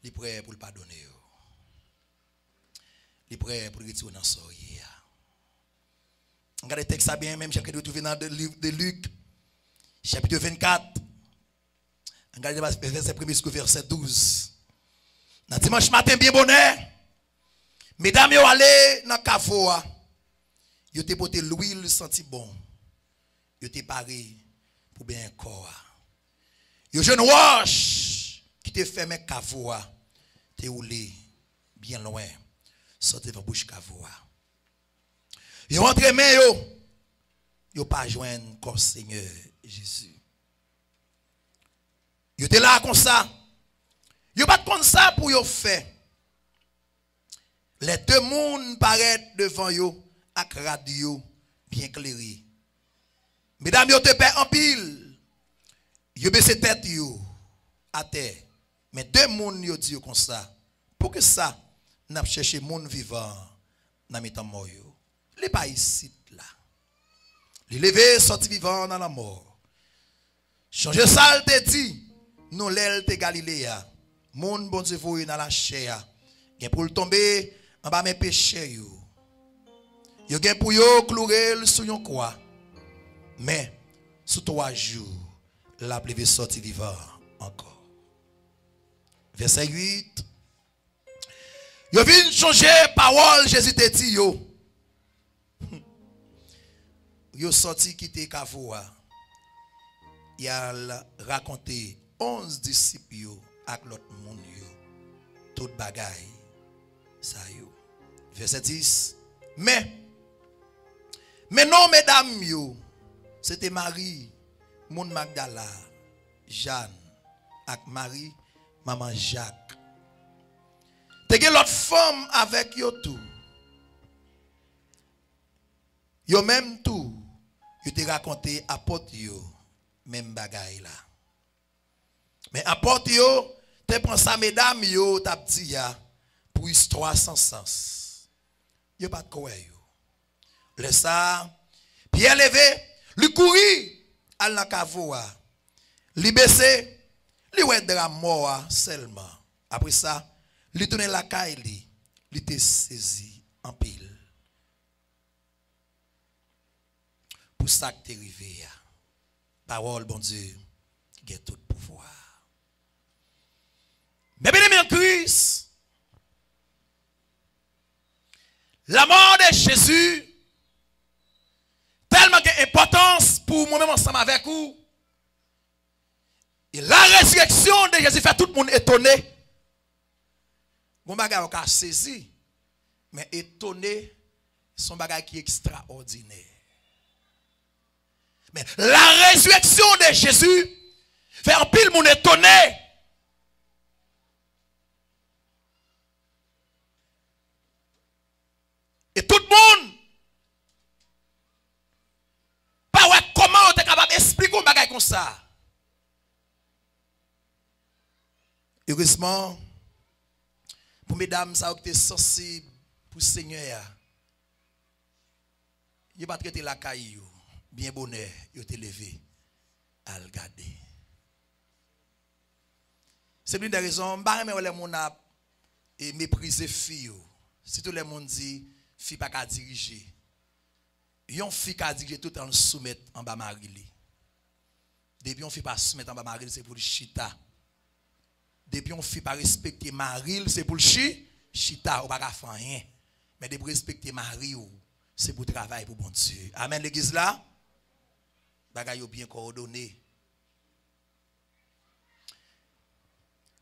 Il est prêt pour le pardonner. Il est prêt pour le retirer dans son vie. Regardez le texte bien, même chaque retrouvé dans le livre de Luc, chapitre 24. Regardez le verset 1 jusqu'au verset 12. Dans dimanche matin, bien bonheur. Mesdames, vous allez dans le café. Vous avez porté l'huile senti bon. Vous avez paré pour bien corps. Vous avez une roche qui te fait mes café. Te roulé bien loin. Sortez de bouche café. Vous rentrez mais vous pas joindre comme Seigneur Jésus. Vous êtes là comme ça. Vous pas comme ça pour vous faire. Les deux mondes paraissent devant vous avec radio bien clairé. Mesdames, vous te paient en pile. Vous baissez tête à terre. Mais deux mondes vous disent comme ça. Pour que ça, nous cherché monde vivant dans mes temps morts. Les pas ici là. Les lever sorti vivant dans la mort. Changer ça, te dit, nous l'aile de Galiléa. Monde bon Dieu vous dans la chair. Gen pour tomber en bas mes péchés yo. Yo gen pour yo clouer sur yon croix. Mais sous 3 jours, la plève sorti vivant encore. Verset 8. Yo vinn changer parole Jésus te dit yo. Yo sorti quitter Kavoa. Il a raconté 11 disciples yo avec l'autre monde yo. Tout bagaille ça yo. Verset 10. Mais non mesdames yo, c'était Marie, mon Magdala, Jeanne avec Marie, maman Jacques. Te gen l'autre femme avec yo tout. Yo même tout, yo te raconté apôtre yo même bagaille là. Mais apôtre yo te prend ça mesdames yo t'a dit ya pour histoire sans sens. Yo pas de quoi yo. Le ça Pierre levé, lui courir à la cavoa. Lui baissé, lui ouais de la mort seulement. Après ça, lui tourner la caille lui était saisi en pile. Pour ça que t'es arrivé. Parole bon Dieu qui a tout pouvoir. Mais bien aimé en Christ, la mort de Jésus tellement d'importance pour moi-même ensemble avec vous. Et la résurrection de Jésus fait tout le monde étonné. Mon bagage a saisi, mais étonné, son bagage qui est extraordinaire. Mais la résurrection de Jésus fait un pile monde étonné. Et tout le monde, pas ouais, comment on est capable d'expliquer un bagage comme ça. Heureusement, pour mesdames, ça a été sensible pour le Seigneur. Il n'a pas traité la caille, bien bonheur, il a été levé à le garder. C'est l'une des raisons, je ne sais pas si les gens ont méprisé les filles. Si tout le monde dit, fille pas qu'à diriger. Yon fille qui diriger tout en soumettre en bas Marie. Depuis on fille pas soumettre en bas Marie, c'est pour le chita. Depuis on fille pas respecter Marie, c'est pour le chita, ou pas faire rien. Mais depuis respecter Marie, c'est pour travailler pour bon Dieu. Amen l'église là. Bagay yo bien coordonné.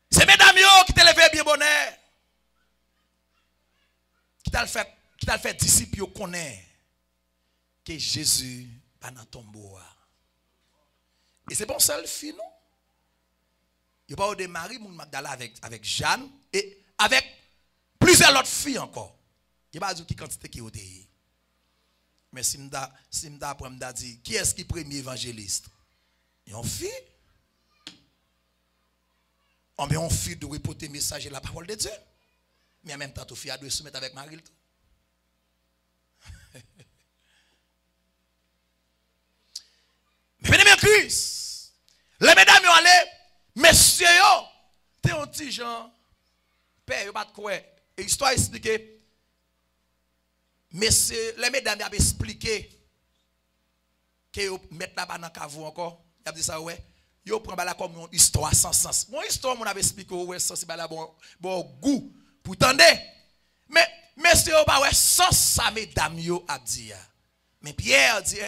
C'est mesdames yo qui te levé bien bonheur. Qui t'a fait disciple yo connaît que Jésus pas dans tombeau. Et c'est bon seul fille non. Il pas de Marie mon Magdala avec Jeanne et avec plusieurs autres filles encore. Il pas dit qui quantité qui est. Mais si m'da après m'da dit qui est-ce qui premier évangéliste? Une fille. On met une fille de reporter message et la parole de Dieu. Mais en même temps, tout fille a dû soumettre avec Marie. Mais bien Christ, les mesdames y allé, messieurs, t'es un petit gens père, pas de quoi. Et l'histoire explique, messieurs, les mesdames ont expliqué que vous mettez là-bas dans le cavou encore. Ils ont dit ça, ouais. Ils prennent là comme une histoire sans sens. Mon histoire, on avait expliqué, ouais, ça, c'est là bon goût. Pour tendre. Mais, messieurs, pas ouais, sans ça, mesdames, yo a dit. Mais Pierre dit,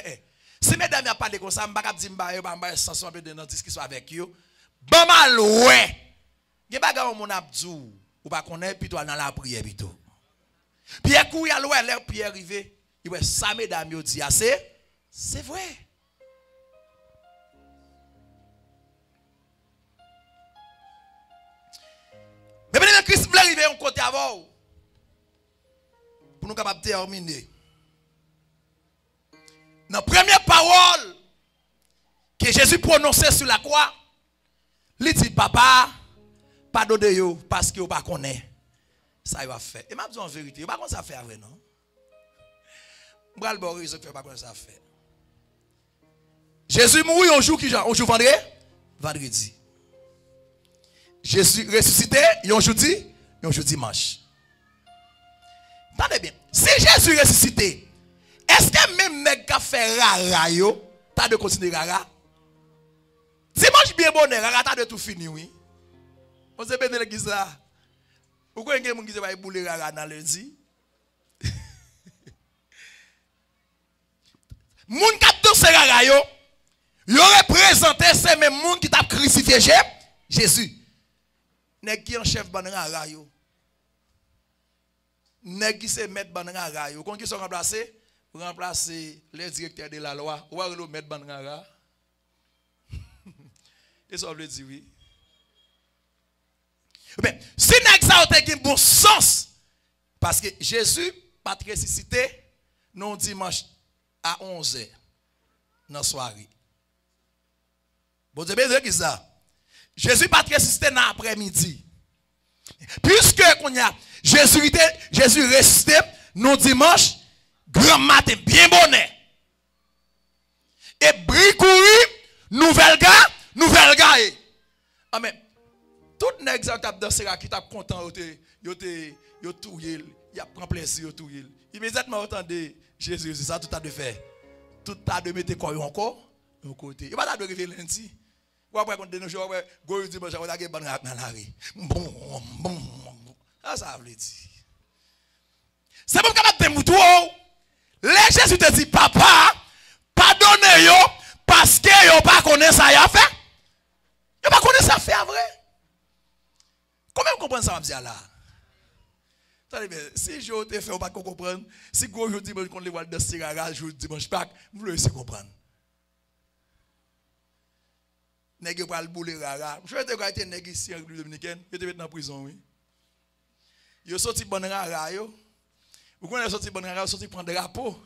si mesdames n'ont pas de comme ça, je ne vais pas dire, je ne vais pas sans un peu de notre discussion avec eux. Bon mal, ouais. Il y a pas de mon abdou, ou pas qu'on est plutôt dans la prière plutôt. Pierre couille à l'ouest, l'air Pierre arrivé. Il va ça, mesdames, yo dit, c'est vrai. Mais bien, Christ voulait arriver en côté avant. Pour nous capables de terminer. Dans la première parole que Jésus prononçait sur la croix, il dit, papa, pardonnez-vous parce que vous ne connaissez pas. Ça, il va faire. Et m'a dit en vérité, vous ne connaissez pas ça faire, non? Je ne sais pas comment ça fait. Jésus mourit un jour qui genre, un jour vendredi? Vendredi. Jésus ressuscité, un jeudi, un jour dimanche. Attendez bien. Si Jésus ressuscité, est-ce que même nèg ka fait rara yo, t'as de continuer rara? Dimanche bien bonheur, rara t'as de tout fini, oui. On se bénit l'église là. Pourquoi il y a des gens qui va bouler rara dans lundi? Moun qui dansé rara yo, yo représenté ces mêmes moun qui t'a crucifié Jésus. Nèg qui en chef ban rara yo. Nèg qui se mettre ban rara yo. Kon qui sont remplacés? Remplacer les directeurs de la loi. Ou alors mettre ban rara. Et ça veut dire oui. Mais si nèg ça a un bon sens, parce que Jésus pas ressuscité non dimanche à 11h dans la soirée. Bon Dieu, bien ça. Jésus pas ressuscité dans l'après-midi. Puisque Jésus ressuscité non dimanche grand matin bien bonnet. Et bricouri nouvelle gars. Amen. Tout nèg ça t'a dansé qui t'a content yo touyer, il a prend plaisir yo touyer. Immédiatement entendez Jésus ça tout a de faire. Tout a de mettre quoi encore au côté. Il va de arriver lundi. Ou après quand de jours go dimanche on a ban dans la rue. Bon. Ça veut dire. C'est pour capable de moutou. Les Jésus te dit papa, pardonnez yo parce que yo pas connaît ça y a fait. Yo pas connaît ça fait vrai. Comment vous comprenez ça va dire là? Si je te fais, on va pas comprendre. Si je dimanche, qu'on les voit dans ce rara, je dimanche pas, vous voulez essayer de comprendre. Nèg pas le bouler rara. Je vais te dire que nèg ici en République Dominicaine, il était en prison, oui. Yo sorti bon rara yo. Vous connaissez sorti bon rara, sorti prendre drapeau.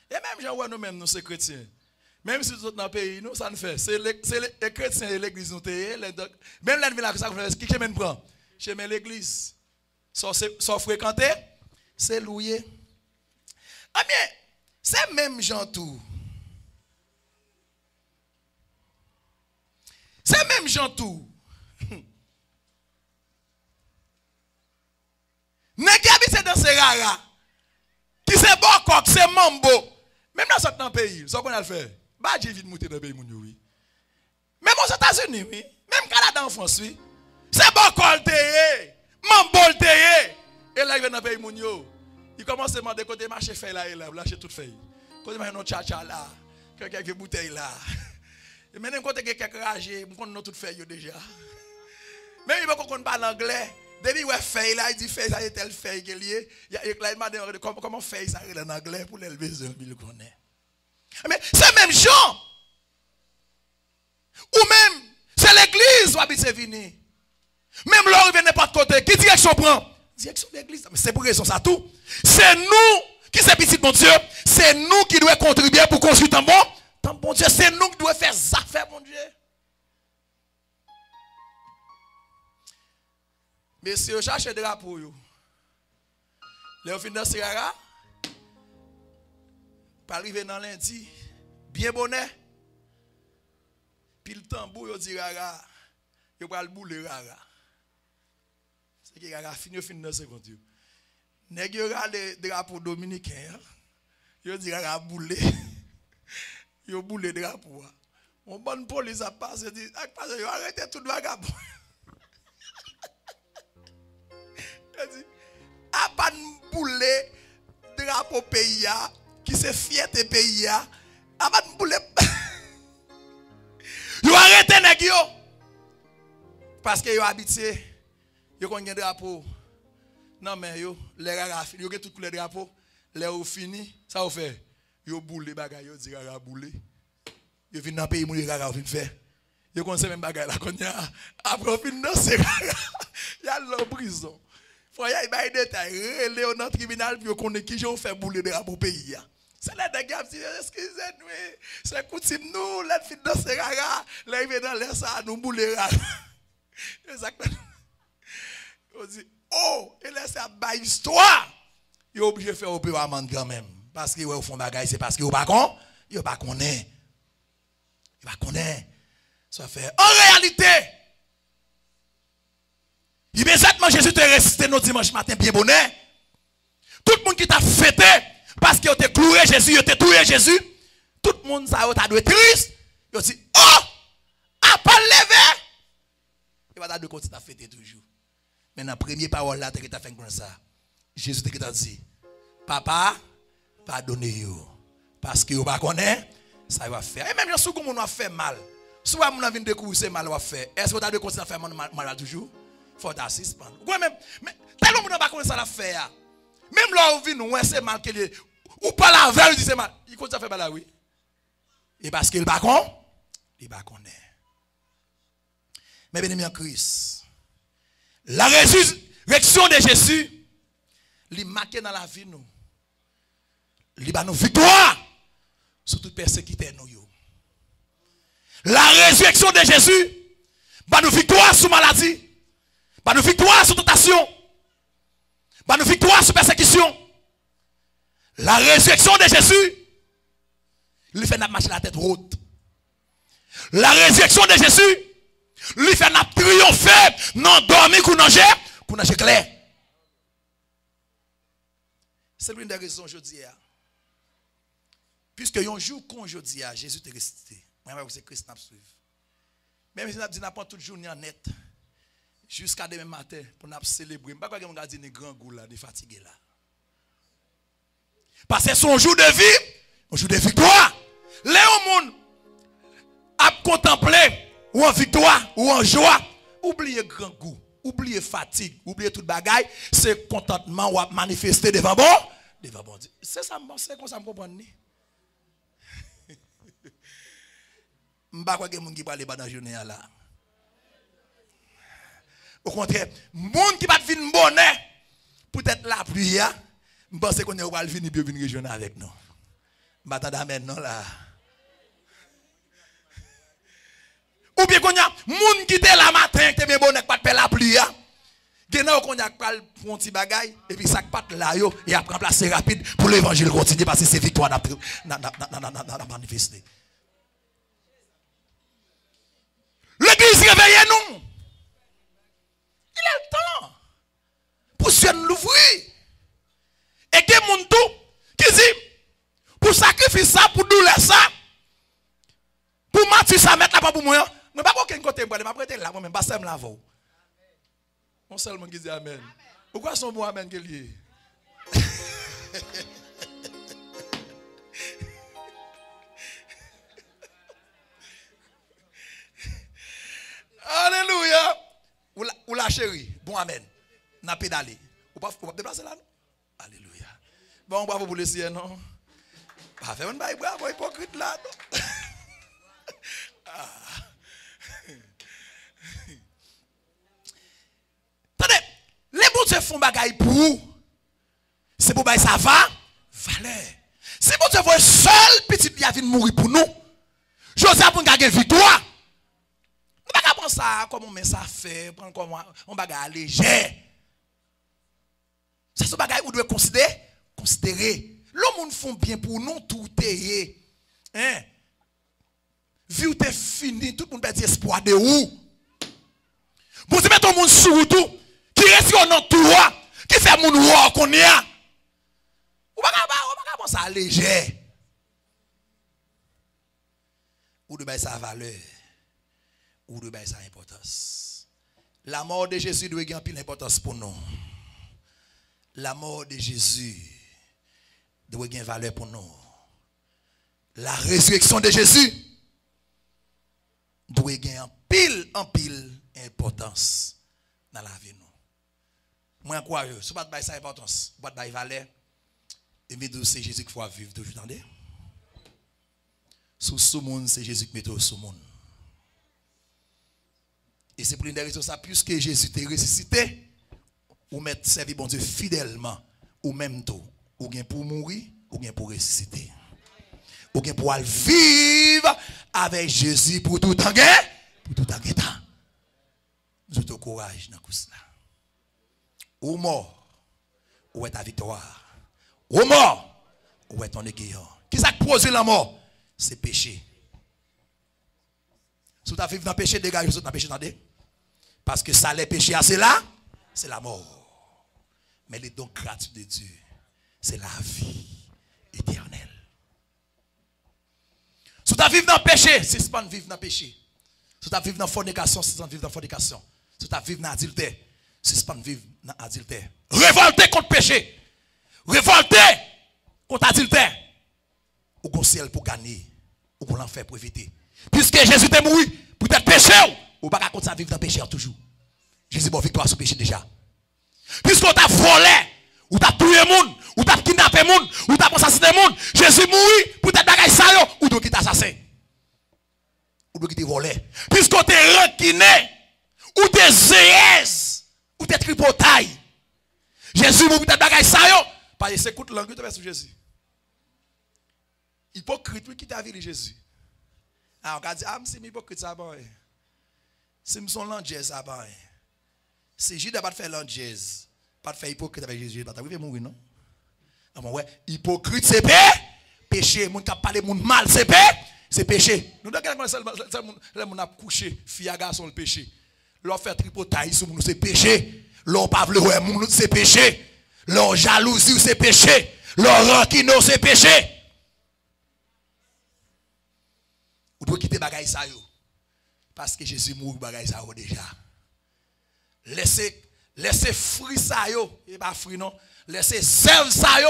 Et même gens nous même nous c'est chrétiens. Même si nous dans le pays, nous ça nous fait. C'est les chrétiens et l'église nous même la ville ça qui chemin prend. Chemin l'église. Sans fréquenter, c'est louer. Ah bien, c'est même gens tout. C'est même gens tout. N'est-ce pas dans ces rares qui c'est bon coq, c'est mambo. Même dans ce pays, ça qu'on a le fait. Bah, j'ai vite monter dans le pays, oui. Même aux États-Unis, oui. Même Canada en France, oui. C'est bon coq, mambo, et là, il vient dans le pays, il commence à demander côté marché feuille là, et là, lâcher toute feuille. Côté marché, non, tcha là, quelques bouteilles là. Et maintenant, quand il y a quelques ragés, on connaît toute feuille déjà. Même il va qu'on parle anglais. Depuis ouais feuille là, il dit feuille ça est telle feuille qui est liée. Il m'a demandé comment feuille ça en anglais pour l'élever, il le connaît. Mais c'est même gens. Ou même, c'est l'église où habite venir. Même là, il vient n'importe côté. Qui direction prend? Direction de l'église. C'est pour raison ça tout. C'est nous qui sommes petits bon Dieu. C'est nous qui devons contribuer pour construire un bon Dieu. C'est nous qui devons faire ça, faire bon Dieu. Mais si vous cherchez des drapeaux, les fin dans ce rara, pas arriver dans lundi, bien bonnet, puis le tambour, vous dit rara, vous va le bouler rara. C'est qu'il a fini dans 50 ans. Nèg yo le drapeau dominicain. Yo dit a boulé. Yo boulé drapeau. On bonne police a passé dit yo arrêtez tout vagabond. Il dit a pas boulé drapeau pays qui se fierté pays a pas boulé. Yo arrêtez nèg yo. Parce que yo habité yo kon gen drapeau. Non mais yo les raga fini yo gen tout couleur drapeau, les ou fini, ça ou fait. Yo boule bagay yo di raga boule. Yo vinn dans pays moun raga vinn faire. Yo connaissez même bagay la konya après fin danser raga. Y a l'en prison. Faut y a des détails, relé au tribunal puis yo connaît qui j'ont fait boule drapeau pays ya. C'est là des gars dit excusez-nous, c'est coutume nous, la fin danser raga, là il vient dans l'air ça nous boule raga. Exactement. On dit, oh, et là, c'est une histoire. Il est obligé de faire un peu amende quand même. Parce que au fond, c'est parce qu'il n'est pas connaît. Il va connaître. Ça fait, en réalité, immédiatement, Jésus te ressuscité nos dimanche matin, bien bonnet. Tout le monde qui t'a fêté, parce qu'il t'a cloué Jésus, il t'a tué Jésus, tout le monde, ça a dû être triste. Il dit, oh, à pas lever. Il va de continuer à fêter toujours. Mais dans la première parole là, tu as fait comme ça. Jésus t'a dit, papa, pardonnez-vous. Parce que vous ne connaissez pas, ça va faire. Et même si vous avez fait mal, si vous avez découvert ce mal, est-ce que vous avez continué à faire mal toujours? Il faut t'assister. Mais tellement que vous n'avez pas connaissé ça faire. Même là où vous venez, c'est mal qu'il est. Ou pas la veille, c'est mal. Il continue à faire mal, oui. Et parce qu'il ne connaît pas, il ne connaît. Mais bien aimé en Christ, la résurrection de Jésus, il marqué dans la vie nous. Il va nous victoire sur toute persécution nous. La résurrection de Jésus va nous victoire sur maladie, va nous victoire sur tentation, va nous victoire sur persécution. La résurrection de Jésus, il fait notre marcher la tête haute. La résurrection de Jésus, lui fait n'a triompher, non dormir, qu'on nage clair. C'est l'une des raisons je dis. Puisque un jour qu'on je dis, Jésus est ressuscité. Moi, c'est Christ n'a suivi. Même si n'a dit n'a pas toute journée en net, jusqu'à demain matin pour nous célébrer. Pas quoi qu'on garde des grands goûts là, des fatigués là. Parce que son jour de vie, un jour de victoire. Les gens a contemplé ou en victoire, ou en joie, oubliez grand goût, oubliez fatigue, oubliez toute bagaille, c'est contentement ou à manifester devant bon Dieu. C'est ça, c'est comme ça me comprendre. Je ne sais pas quoi que les gens qui parlent dans la journée là. Au contraire, les gens qui ne viennent pas bonnet, peut-être la pluie, je pense qu'on va venir bien venir rejoindre avec nous. Je vais attendre maintenant là. Ou bien qu'on y a moun qui était la matin qui bien bon pas de la pluie Gena qu'on y a pas un petit bagaille et puis ça pat là yo et après placer rapide pour l'évangile continuer parce que c'est victoire n'a manifesté. L'église réveillez-nous. Il a le temps pour se l'ouvrir. Et que moun tout qui dit pour sacrifier ça pour douleur ça pour Mathieu ça mettre là pour moi. Je ne sais pas aucun côté, je vais prêter là, moi-même, je vais me laver. On seulement qui dit Amen. Pourquoi son bon Amen qui est lié? Alléluia. Ou la chérie, bon Amen. N'a pédalé. Ou pas déplacer là? Alléluia. Bon, bravo pour le ciel, non? Pas faire un bail, bravo, hypocrite là, non? Attendez, les bons Dieu font bagaille pour vous. C'est pour que ça va valeur. Si bon Dieu voit seul petit qui a venu mourir pour nous, Joseph pour gagner victoire. Nous ne pouvons pas penser ça comme on met ça fait, prendre comme on bagaille léger. C'est ce bagaille où nous devons considérer. Le monde font bien pour nous, tout est. Hein? Vie ou t'es fini, tout le monde perd espoir de où? Vous mettez tout le monde sur tout, qui direction dans toi qui fait mon roi qu'on y a. Ou pas ça léger. Ou de bailler sa valeur. Ou de bailler sa importance. La mort de Jésus doit gagner pile importance pour nous. La mort de Jésus doit gagner valeur pour nous. La résurrection de Jésus doit gagner en pile importance dans la vie nous. Moi crois si pas de ça importance, pas de valeur, et mais c'est Jésus qu'il faut vivre toujours, entendez? Sous ce monde, c'est Jésus qui met au sous monde. Et c'est pour une des raisons ça, puisque Jésus t'est ressuscité, ou mettre servir bon Dieu fidèlement, ou même tout, ou bien pour mourir, ou bien pour ressusciter. Ou bien pour vivre avec Jésus pour tout temps, pour tout temps. Nous avons courage dans tout cela. Ou mort, ou est ta victoire. Ou mort, ou est ton égayon. Qui ça pose la mort? C'est péché. Si tu as vécu dans le péché, dégage dans le péché, attendez. Parce que ça, les péchés, c'est là, c'est la mort. Mais les dons gratuits de Dieu, c'est la vie éternelle. Si tu as vécu dans le péché, c'est pas vivre dans le péché. Si tu as vécu dans la fornication, c'est pas vivre dans la fornication. Si tu as vécu dans l'adultère, c'est pas vivre dans l'adultère. Révolter contre le péché. Révolter contre l'adultère. Ou qu'on ciel pour gagner, ou qu'on l'enfer pour éviter. Puisque Jésus t'est mort pour être péché, ou pas contre ça vivre dans le péché toujours. Jésus bon victoire sur le péché déjà. Puisqu'on t'a volé, ou t'as tué le monde, ou t'as kidnappé le monde, ou t'as assassiné le monde, Jésus mourit pour être bagaille ça, ou donc il t'a assassiné. Ou donc il t'a volé. Puisqu'on t'est requiné, ou t'es zéez, ou t'es tripotaille. Jésus mourit pour être bagaille ça, parce que c'est écoute langue de sur Jésus. Hypocrite, qui t'a vu Jésus? Ah, on a dit, c'est hypocrite ça, bon. C'est son langage ça, bon. C'est Judas pas de faire langage, pas de faire hypocrite avec Jésus, pas de mourir, non? Ah bon, ouais, hypocrite, c'est péché. Moun qui a parlé moun mal, c'est péché. Nous devons le monde a couché, fille à garçon, le péché. L'on fait tripotaille sur nous, c'est péché. L'on pas vle ouais, moun, c'est péché. L'on jalousie, c'est péché. L'on rancune, c'est péché. Vous devez quitter bagaille ça yo. Parce que Jésus mourut bagaille ça yo déjà. Laissez fruit ça yo, et pas fruit non. Laissez sève ça yo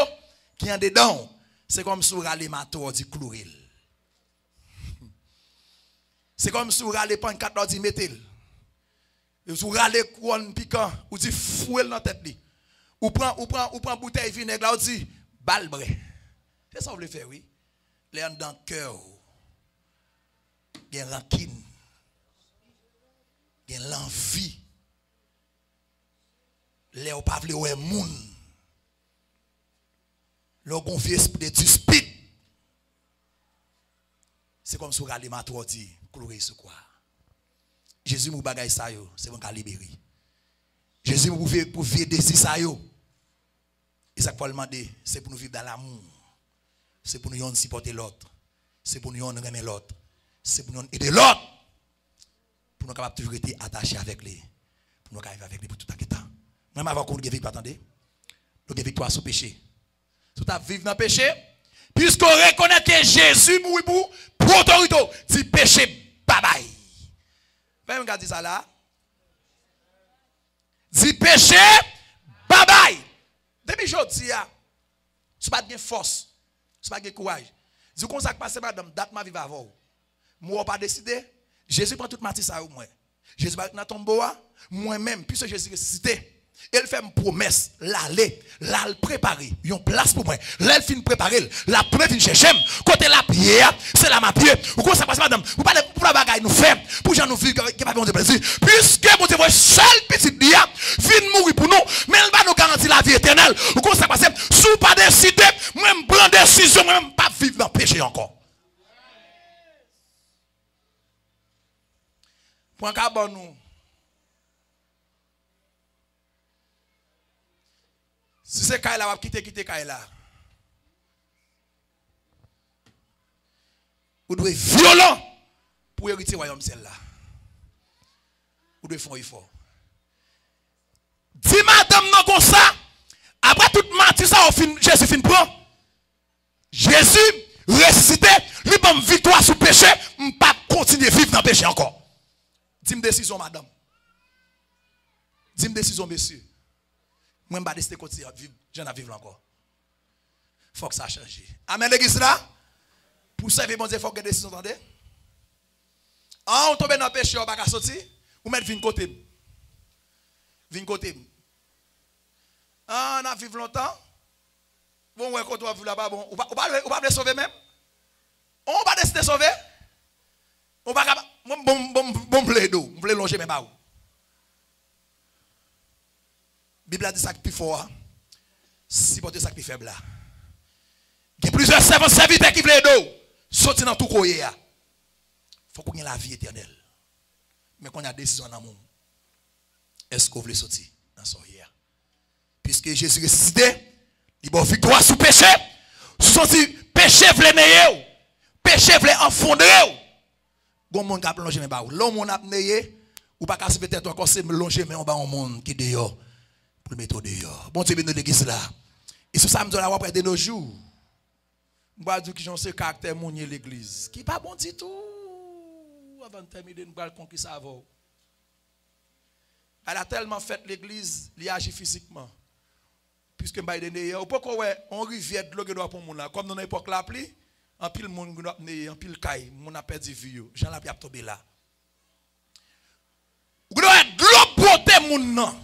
qui en dedans. C'est comme si vous râlez mato du chloril. C'est comme si vous râlez pas une carte du métal. Vous râlez couronne piquant ou dit fouel dans tête li. Ou prend bouteille vinaigre là ou dit balbre. C'est ça vous voulez faire oui. Les dans le cœur. Il y a rancune, il y a l'envie, les ou pas vle ouais moun, le gonfie esprit de dispute. C'est comme si vous regardez ma toi dit, cloué sur quoi. Jésus mou bagay sa yo, c'est bon qu'à libérer. Jésus mou pour vivre désir sa yo. Et ça Paul demandé, c'est pour nous vivre dans l'amour. C'est pour nous supporter l'autre. C'est pour nous aimer l'autre. C'est pour nous aider l'autre. Pour nous capables toujours être attachés avec lui. Pour nous vivre avec lui pour tout le temps. Même avant qu'on ait victoire, attendez. Nous avons victoire sur le péché. Tout à vivre dans le péché. Puisqu'on reconnaît que Jésus mourit pour autorité. Si péché, bye bye. Même regarde ça là. Si péché, bye bye. Depuis aujourd'hui, ce n'est pas de force. Ce n'est pas de courage. Si vous avez passé, madame, date ma vie avant. Moi, pas décidé. Jésus prend toute ma ça ou moi. Jésus va dans tombeau, moi-même, puisque Jésus ressuscité. Elle fait une promesse, l'aller, la préparer, une place pour moi. Là, elle finit préparer, la première fin chercher. Côté la pierre, c'est la ma pierre. Ou quoi ça passe, madame? Vous parlez pour la bagaille nous faire, pour que nous vivons, qui va de plaisir. Puisque vous avez seul petit dia, fin mourir pour nous, mais elle va nous garantir la vie éternelle. Ou quoi ça passe? Si vous pas décidé, même prendre décision, même pas vivre dans le péché encore. Point carbone nous. Si c'est Kaila, on va quitter Kaila. Vous devez être violent pour hériter le royaume celle-là. Vous devez faire un effort. Dis Jésus fin prend. Jésus ressuscité, lui donne victoire sur le péché, je ne peux pas continuer à vivre dans le péché encore. Dis-moi décision, madame. Dis-moi décision, monsieur. Moi, je ne vais pas décider de continuer à vivre, je ne vais vivre encore. Il faut que ça change. Amen, l'église là. Pour servir mon Dieu, il faut que des décisions, entendez? Ah, on tombe dans le péché, on ne va pas sortir. Ou mettre vin côté. Vin côté. Ah, on a vécu longtemps. Bon, ouais, quand on va vivre là-bas, bon, on va me sauver même. On va décider de sauver. On va bon plaido, on veut longer mes baou. Bible a dit ça plus fort. Si porter ça plus faible là. Il y a plusieurs servants serviteurs qui veulent d'eau. Sortir dans tout courrier. Il faut qu'on ait la vie éternelle. Mais qu'on a décision dans le monde. Est-ce qu'on veut sortir dans son hier? Puisque Jésus ressuscité, il a victoire sous péché. Sous péché voulait néer. Péché voulait enfondrer. Bon monde qui a plongé mes baou. L'homme a néé. Ou pas casser peut-être encore c'est longer mais on va un monde qui dehors. Pour le mettre dehors. Bon Dieu, nous l'église là. Et sur ça, nous allons après de nos jours. Nous allons dire qu'ils ont ce caractère mounier l'église. Qui n'est pas bon du tout. Avant de terminer, nous allons conquérir ça avant. Elle a tellement fait l'église, elle agit physiquement. Puisque nous allons dire, pourquoi on rivière de l'eau qui doit pour nous là. Comme dans l'époque là, en pile monde doit venir, en pile caille, mon a perdu vie. Jean la piap tomber là. Vous doit de l'eau beauté mon nan.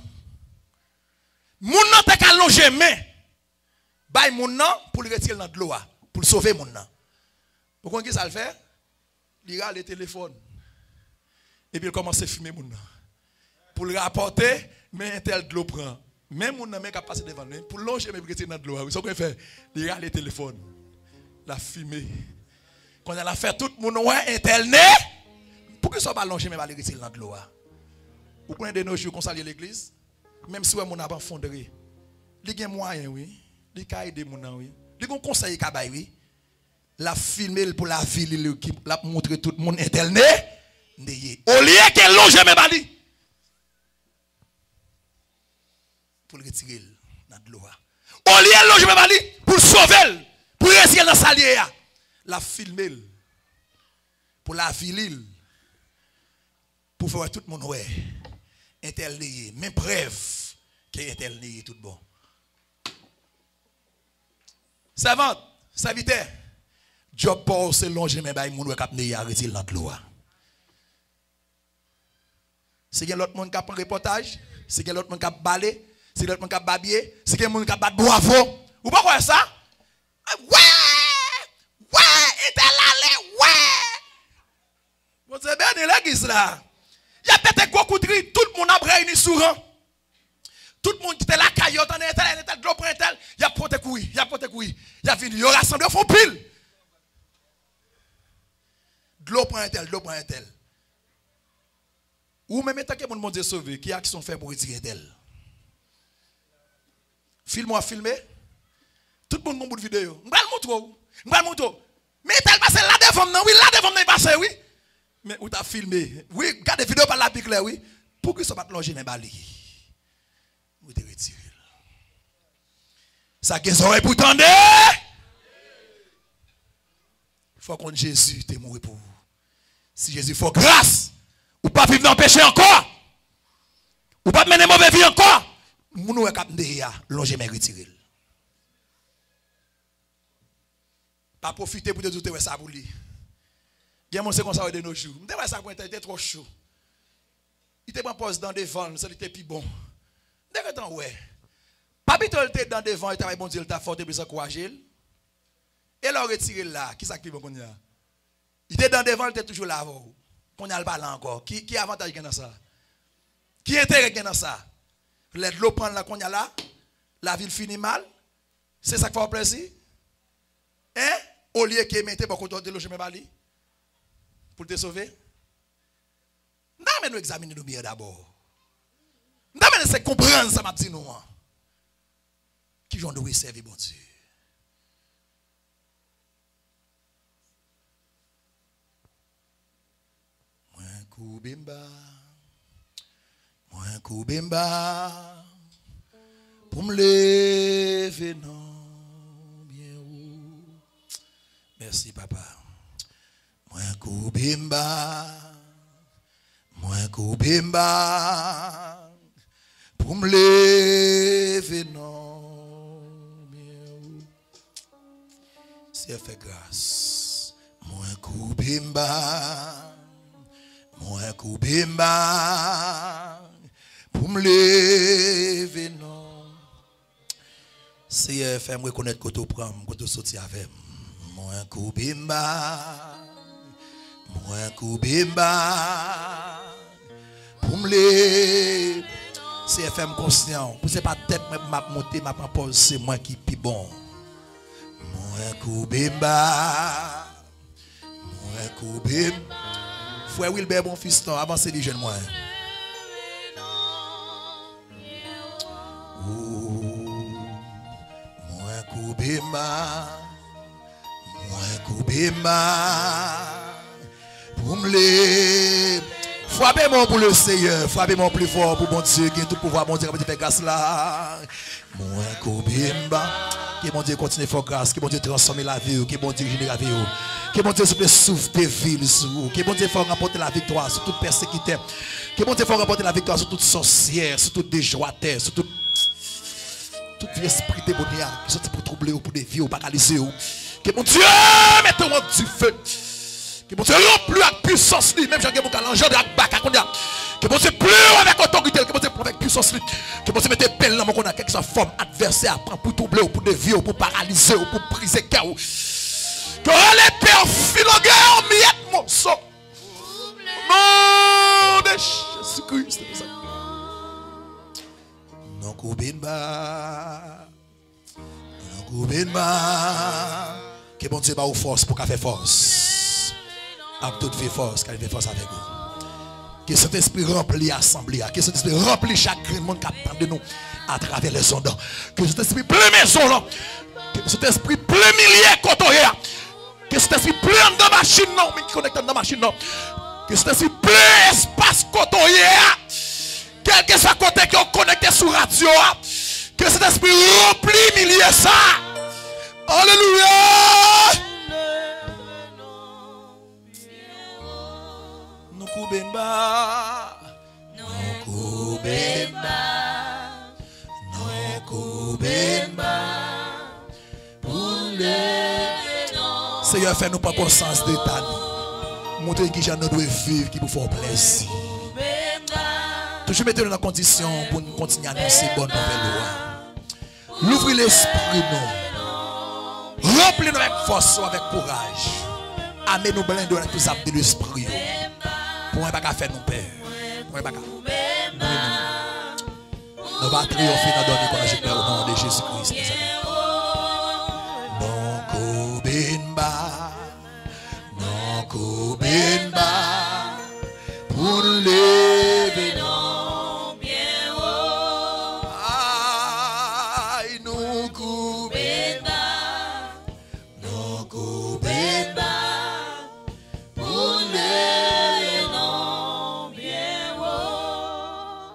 Mon nan te ka longer main. Bay mon nan pour le retirer dans de l'eau pour sauver mon nan. Vous comprenez ça le fait? Il a le téléphone. Et puis il commence à fumer mon nan. Pour le rapporter, mais un tel de l'eau prend. Même mon nan qui a passé devant lui pour longer mais pour retirer dans de l'eau. Ça qu'on fait? Il a le téléphone. La fumée. Quand elle a fait tout le monde ouais internet. Pour que ça pas longer mais va le retirer dans de l'eau. Vous prenez de nos jours qu'on salue l'église. Même si mon a fondé, il y a moyen, oui. Il y a aider mon oui. Il y a un conseil qui a oui. La filmer pour la ville, la montrer tout le monde internet. Au lieu qu'elle longe mes bali. Pour le retirer dans de l'eau. Au lieu qu'elle longe mes bali, pour le sauver, pour le retirer dans sa liée. La filmer pour la ville. Pour faire tout le monde ouais. Interlié, même preuve qui est interlié tout bon. Servante, serviteur, job pour se longer mais bay moun k'ap ne ya retirer dans l'eau. C'est que l'autre monde qui a pris reportage, c'est que l'autre monde qui a balé, c'est que l'autre monde qui a babier, c'est que l'autre monde qui a battu bravo. Ou pas quoi ça? Ouais, interlalé, ouais. Bon c'est bien l'église là. Il y a peut-être gros coup de riz, tout le monde a réuni sur rang. Tout le monde qui était là, caillot, on est tel, de l'eau prend tel, il y a pote couille, il y a pote couille. Il y a venu, il y a rassemblé, il faut pile. De l'eau prend tel, de l'eau prend tel. Ou même tant que mon monde est sauvé, qui a qui sont faits pour retirer tel. Filme-moi, filmer. Tout le monde mon bout de vidéo. Je vais le montrer. Mais tel passe là devant, non, oui, là devant, il passe, oui. Mais où t'as filmé? Oui, regardez vidéo par la pique là, oui. Pour que ça va te longer mes bali. Vous te retirez. Ça qui est oreilles pour tendre. Il faut qu'on Jésus te mourir pour vous. Si Jésus faut grâce, ou pas vivre dans le péché encore, ou pas mener mauvaise vie encore, nous nous cap déjà longer mes retirer. Pas profiter pour te douter ça pour lui. Il y a mon second ça de nos jours. Je me ça il était trop chaud. Il était pas pose dans devant, ça était plus bon. Dès que ouais. Papi était dans devant, il était bon Dieu, il t'a fort et besoin encourager. Et là retiré là, qui ça qui bon qu'on y a? Il était dans devant, il était toujours là avant. Qu'on y a le ballon encore. Qui avantage dans ça? Qui intérêt dans ça? L'eau prendre là qu'on y a là, la ville finit mal. C'est ça qui fait plaisir. Hein? Au lieu qu'il mette pour qu'on te loge mes bali. Pour te sauver? Non, mais nous examinons nous bien d'abord. Non, mais c'est comprendre ça, m'a dit nous. Qui j'en dois servir, bon Dieu. Moins coubemba, pour me lever, non. Merci, papa. Moi, Koubimba. Moi, Koubimba. Pour me lever, non. C'est fait grâce. Moi, Koubimba. Moi, Koubimba. Pour me lever, non. C'est faire me reconnaître que tu prends, que tu sortis avec moi. Koubimba. Moi, Koubimba. Pour me lever. C'est faire me conscient. Pour c'est pas tête, m'a monter, m'a pause, c'est moi qui puis bon. Moi, Koubimba. Moi, Koubimba. Frère Wilbert, mon fils, avancez les jeunes, moi. Moi, Koubimba. Moi, Koubimba. Pour me lever. Frappez-moi pour le Seigneur, frappez-moi plus fort pour mon Dieu qui a tout pouvoir, mon Dieu qui fait grâce là. Moi, Koubimba, que mon Dieu continue à faire grâce, que mon Dieu transforme la vie, que mon Dieu génère la vie, que mon Dieu souffle tes villes, que mon Dieu fait remporter la victoire sur toute persécuteur, que mon Dieu fait remporter la victoire sur toute sorcière, sur toute déjoiteur, sur tout esprit démoniaque qui sont pour troubler ou pour dévier ou paralyser. Que mon Dieu mette au monde du feu. Que mon Dieu remplit avec puissance, même j'ai mon calendrier avec bac, que mon Dieu pleure avec autorité, que mon Dieu pleure avec puissance, que mon Dieu mette belle dans mon corps, quelque soit forme adversaire, pour troubler, pour dévier, pour paralyser, pour briser cœur. Que l'épée en filogueur, miette mon sang. Nom de Jésus-Christ. Non, Koubimba. Non, Koubimba. Que mon Dieu m'a aux force pour qu'elle fasse force. Avec toute vie force, qu'elle fait force avec vous. Que cet esprit remplit l'assemblée, que cet esprit remplit chaque monde qui attend de nous à travers les ondes. Que cet esprit plein maison là, que cet esprit plein milliers côtoyés, que cet esprit plein de machines non, mais qui connecte dans la machine non. Que cet esprit plein espace côtoyé, quel que soit côté qui est connecté sur radio, que cet esprit remplit milliers ça. Alléluia. Nous Koubimba, nous Koubimba, nous Koubimba, pour le Seigneur, fais-nous pas conscience d'état. Montrez qui j'en doit vivre, qui vous fait plaisir. Toujours mettez-nous dans la condition pour nous continuer à annoncer bonne nouvelle. L'ouvrir l'esprit, nous. Remplis-nous avec force, avec courage. Amenez-nous blindés avec tout ça de l'esprit. Pour ne pas faire nous peur. Pour ne pas nous va triompher dans le donner qu'on a au nom de Jésus-Christ. Non Koubimba, non Koubimba, pour lever non bien haut. Aïe, non Koubimba, non Koubimba, pour lever non bien haut.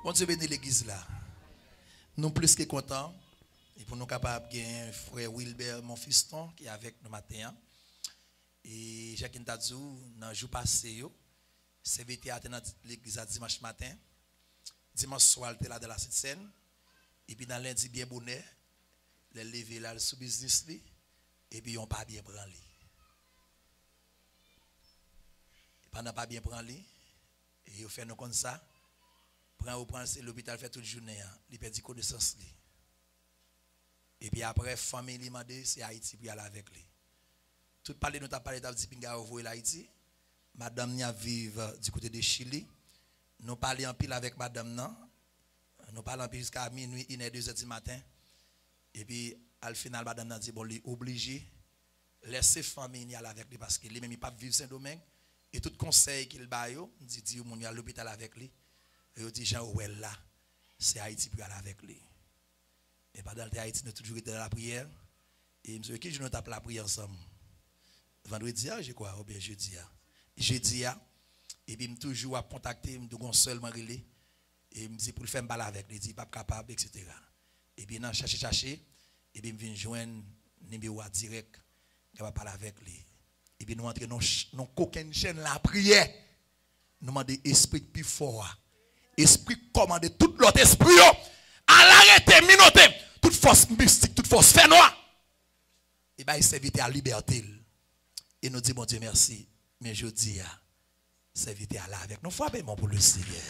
Bon Dieu bénit l'église là. Nous plus que contents. Et pour nous capables de gagner frère Wilbert, mon fiston, qui est avec nous matin. Et Jacques Ntadzou, dans le jour passé, c'est théâtre dans l'église à dimanche matin. Dimanche soir, il était là dans la scène. Et puis dans lundi, bien bonnet, les lever là sous business. Et puis ils n'ont pas bien branlé. Pendant pas bien branlé, et ils fait nous comme ça. Prend l'hôpital fait toute journée, il perd connaissance. Et puis après, famille lui demande, c'est Haïti pour aller avec lui. Tout parler, nous avons parlé d'Abdipinga au l'Haïti. Madame Nia vive du côté de Chili. Nous parlons en pile avec madame Nan. Nous parlons en pile jusqu'à minuit, 1h, 2h du matin. Et puis, au final, madame Nan dit, bon, il est obligé de laisser famille aller avec lui parce qu'il n'est même pas vivre Saint-Domingue. Et tout conseil qu'il baille, il dit, il est à l'hôpital avec lui. Et il dit, Jean Ouel là, c'est Haïti pour aller avec lui. Et pendant le Haïti, nous avons toujours été dans la prière. Et monsieur, qui nous tape la prière ensemble? Vendredi, je crois, ou bien jeudi. Jeudi, et puis je toujours à contacter, je me seulement relé. Et je me dis pour le faire balle avec lui, il dit pas capable, etc. Et puis, je cherche, et puis je viens joindre numéro direct. Il va parler avec lui. Et puis nous entrer dans coquine chaîne la prière. Nous demandons esprit plus fort. Esprit commandé tout l'autre esprit. À l'arrêter, minoter. Toute force mystique, toute force fait noir. Et bien il s'invite à la liberté. Et nous disons, mon Dieu, merci. Mais je dis, s'inviter à la avec nous. Frappez pour le Seigneur.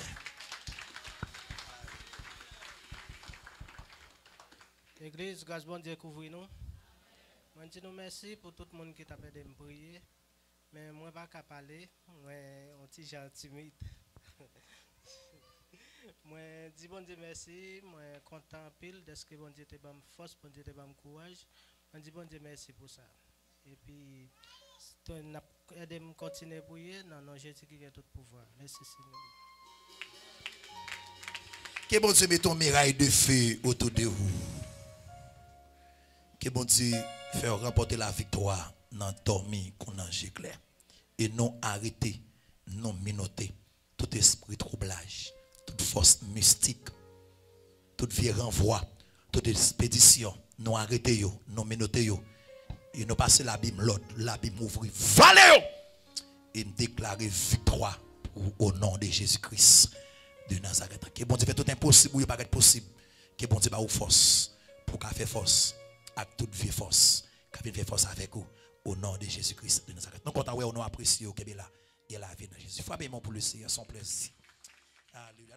Église, grâce bon Dieu couvre nous. Je dis nous merci pour tout le monde qui t'a aidé me prier. Mais moi, je ne vais pas parler. Moi, je suis timide. Moi, dis bon Dieu merci. Moi, content pile de ce que bon Dieu te donne force, bon Dieu te donne courage. Je dis bon Dieu merci pour ça. Et puis, aidez me continuer à prier. Non, non, Jésus qui a tout pouvoir. Merci Seigneur. Que bon Dieu mette ton miraille de feu autour de vous. Que bon Dieu fait remporter la victoire dans dormi qu'on a clair. Et non arrêter, non minoter tout esprit troublage, toute force mystique, toute vie renvoi, toute expédition, non arrêter yo, non minoter yo. Et nous passer l'abîme l'autre, l'abîme ouvrir, valez et me déclarer victoire au nom de Jésus-Christ de Nazareth. Que bon Dieu fait tout impossible, il pas être possible. Que bon Dieu va vous force pour qu'à faire force avec toute vie force, qu'à faire force avec vous au nom de Jésus-Christ de Nazareth. Nous comptons on apprécie au Kébéla et la vie de Jésus. Frappez-moi pour le Seigneur, son plaisir. Alléluia.